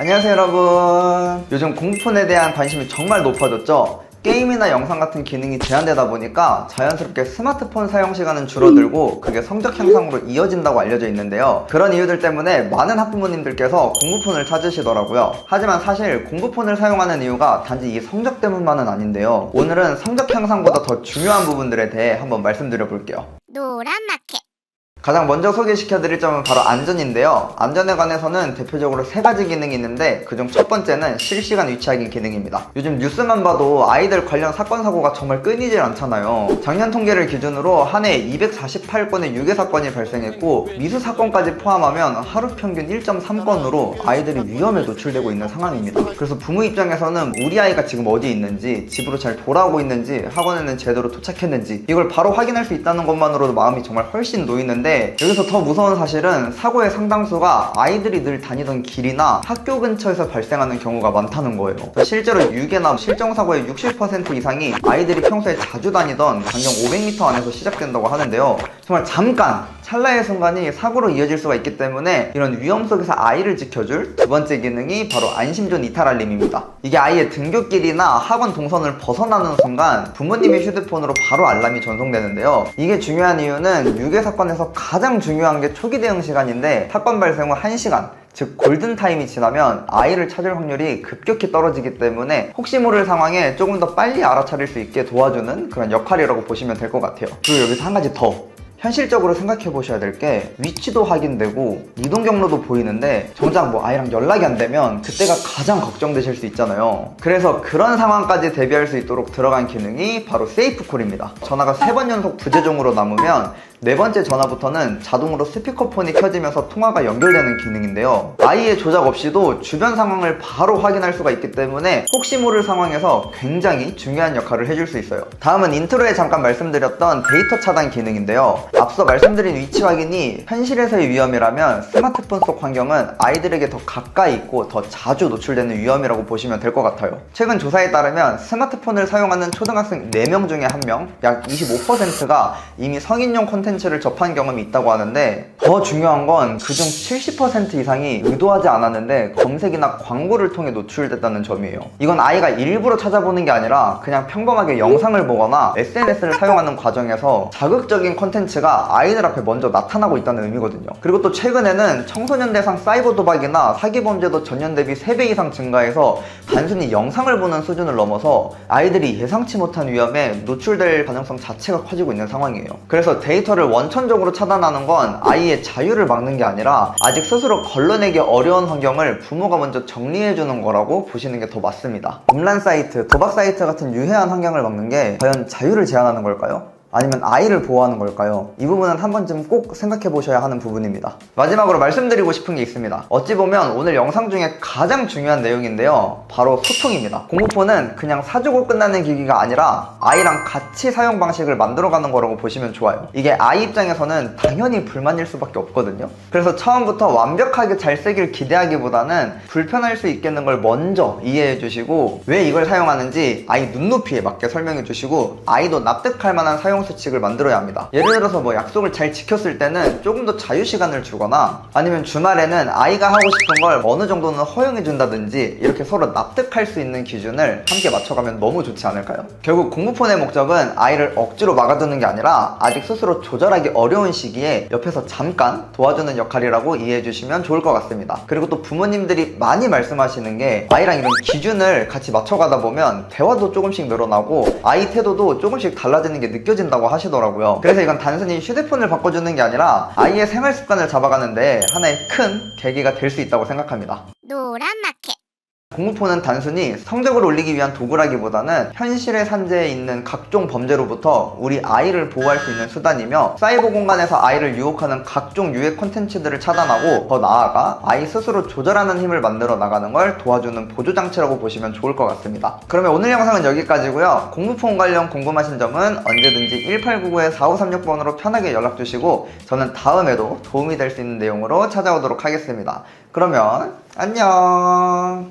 안녕하세요 여러분. 요즘 공부폰에 대한 관심이 정말 높아졌죠. 게임이나 영상 같은 기능이 제한되다 보니까 자연스럽게 스마트폰 사용 시간은 줄어들고 그게 성적 향상으로 이어진다고 알려져 있는데요. 그런 이유들 때문에 많은 학부모님들께서 공부폰을 찾으시더라고요. 하지만 사실 공부폰을 사용하는 이유가 단지 이 성적 때문만은 아닌데요. 오늘은 성적 향상보다 더 중요한 부분들에 대해 한번 말씀드려 볼게요. 노란 마켓. 가장 먼저 소개시켜드릴 점은 바로 안전인데요. 안전에 관해서는 대표적으로 3가지 기능이 있는데 그중 첫 번째는 실시간 위치확인 기능입니다. 요즘 뉴스만 봐도 아이들 관련 사건 사고가 정말 끊이질 않잖아요. 작년 통계를 기준으로 한 해 248건의 유괴 사건이 발생했고 미수 사건까지 포함하면 하루 평균 1.3건으로 아이들이 위험에 노출되고 있는 상황입니다. 그래서 부모 입장에서는 우리 아이가 지금 어디 있는지, 집으로 잘 돌아오고 있는지, 학원에는 제대로 도착했는지 이걸 바로 확인할 수 있다는 것만으로도 마음이 정말 훨씬 놓이는데 여기서 더 무서운 사실은 사고의 상당수가 아이들이 늘 다니던 길이나 학교 근처에서 발생하는 경우가 많다는 거예요. 실제로 유괴나 실종사고의 60% 이상이 아이들이 평소에 자주 다니던 반경 500m 안에서 시작된다고 하는데요. 정말 잠깐 찰나의 순간이 사고로 이어질 수가 있기 때문에 이런 위험 속에서 아이를 지켜줄 두 번째 기능이 바로 안심존 이탈 알림입니다. 이게 아이의 등굣길이나 학원 동선을 벗어나는 순간 부모님의 휴대폰으로 바로 알람이 전송되는데요. 이게 중요한 이유는 유괴 사건에서 가장 중요한 게 초기 대응 시간인데 사건 발생 후 1시간, 즉 골든타임이 지나면 아이를 찾을 확률이 급격히 떨어지기 때문에 혹시 모를 상황에 조금 더 빨리 알아차릴 수 있게 도와주는 그런 역할이라고 보시면 될 것 같아요. 그리고 여기서 한 가지 더 현실적으로 생각해 보셔야 될 게 위치도 확인되고 이동 경로도 보이는데 정작 아이랑 연락이 안 되면 그때가 가장 걱정되실 수 있잖아요. 그래서 그런 상황까지 대비할 수 있도록 들어간 기능이 바로 세이프콜입니다. 전화가 3번 연속 부재중으로 남으면 4번째 전화부터는 자동으로 스피커폰이 켜지면서 통화가 연결되는 기능인데요. 아이의 조작 없이도 주변 상황을 바로 확인할 수가 있기 때문에 혹시 모를 상황에서 굉장히 중요한 역할을 해줄 수 있어요. 다음은 인트로에 잠깐 말씀드렸던 데이터 차단 기능인데요. 앞서 말씀드린 위치 확인이 현실에서의 위험이라면 스마트폰 속 환경은 아이들에게 더 가까이 있고 더 자주 노출되는 위험이라고 보시면 될 것 같아요. 최근 조사에 따르면 스마트폰을 사용하는 초등학생 4명 중에 1명, 약 25%가 이미 성인용 콘텐츠를 접한 경험이 있다고 하는데 더 중요한 건 그중 70% 이상이 의도하지 않았는데 검색이나 광고를 통해 노출됐다는 점이에요. 이건 아이가 일부러 찾아보는 게 아니라 그냥 평범하게 영상을 보거나 SNS를 사용하는 과정에서 자극적인 콘텐츠가 아이들 앞에 먼저 나타나고 있다는 의미거든요. 그리고 또 최근에는 청소년 대상 사이버 도박이나 사기 범죄도 전년 대비 3배 이상 증가해서 단순히 영상을 보는 수준을 넘어서 아이들이 예상치 못한 위험에 노출될 가능성 자체가 커지고 있는 상황이에요. 그래서 데이터를 원천적으로 차단하는 건 아이의 자유를 막는 게 아니라 아직 스스로 걸러내기 어려운 환경을 부모가 먼저 정리해주는 거라고 보시는 게 더 맞습니다. 음란 사이트, 도박 사이트 같은 유해한 환경을 막는 게 과연 자유를 제한하는 걸까요? 아니면 아이를 보호하는 걸까요? 이 부분은 한 번쯤 꼭 생각해 보셔야 하는 부분입니다. 마지막으로 말씀드리고 싶은 게 있습니다. 어찌 보면 오늘 영상 중에 가장 중요한 내용인데요. 바로 소통입니다. 공부폰은 그냥 사주고 끝나는 기기가 아니라 아이랑 같이 사용 방식을 만들어가는 거라고 보시면 좋아요. 이게 아이 입장에서는 당연히 불만일 수밖에 없거든요. 그래서 처음부터 완벽하게 잘 쓰길 기대하기보다는 불편할 수 있겠는 걸 먼저 이해해 주시고 왜 이걸 사용하는지 아이 눈높이에 맞게 설명해 주시고 아이도 납득할 만한 사용 수칙을 만들어야 합니다. 예를 들어서 약속을 잘 지켰을 때는 조금 더 자유시간을 주거나 아니면 주말에는 아이가 하고 싶은 걸 어느 정도는 허용해 준다든지 이렇게 서로 납득할 수 있는 기준을 함께 맞춰가면 너무 좋지 않을까요? 결국 공부폰의 목적은 아이를 억지로 막아두는 게 아니라 아직 스스로 조절하기 어려운 시기에 옆에서 잠깐 도와주는 역할이라고 이해해 주시면 좋을 것 같습니다. 그리고 또 부모님들이 많이 말씀하시는 게 아이랑 이런 기준을 같이 맞춰가다 보면 대화도 조금씩 늘어나고 아이 태도도 조금씩 달라지는 게 느껴진다고 하시더라고요. 그래서 이건 단순히 휴대폰을 바꿔주는 게 아니라 아이의 생활 습관을 잡아가는데 하나의 큰 계기가 될 수 있다고 생각합니다. 노란 마켓. 공부폰은 단순히 성적을 올리기 위한 도구라기보다는 현실의 산재에 있는 각종 범죄로부터 우리 아이를 보호할 수 있는 수단이며 사이버 공간에서 아이를 유혹하는 각종 유해 콘텐츠들을 차단하고 더 나아가 아이 스스로 조절하는 힘을 만들어 나가는 걸 도와주는 보조장치라고 보시면 좋을 것 같습니다. 그러면 오늘 영상은 여기까지고요. 공부폰 관련 궁금하신 점은 언제든지 1899-4536번으로 편하게 연락주시고 저는 다음에도 도움이 될 수 있는 내용으로 찾아오도록 하겠습니다. 그러면 안녕.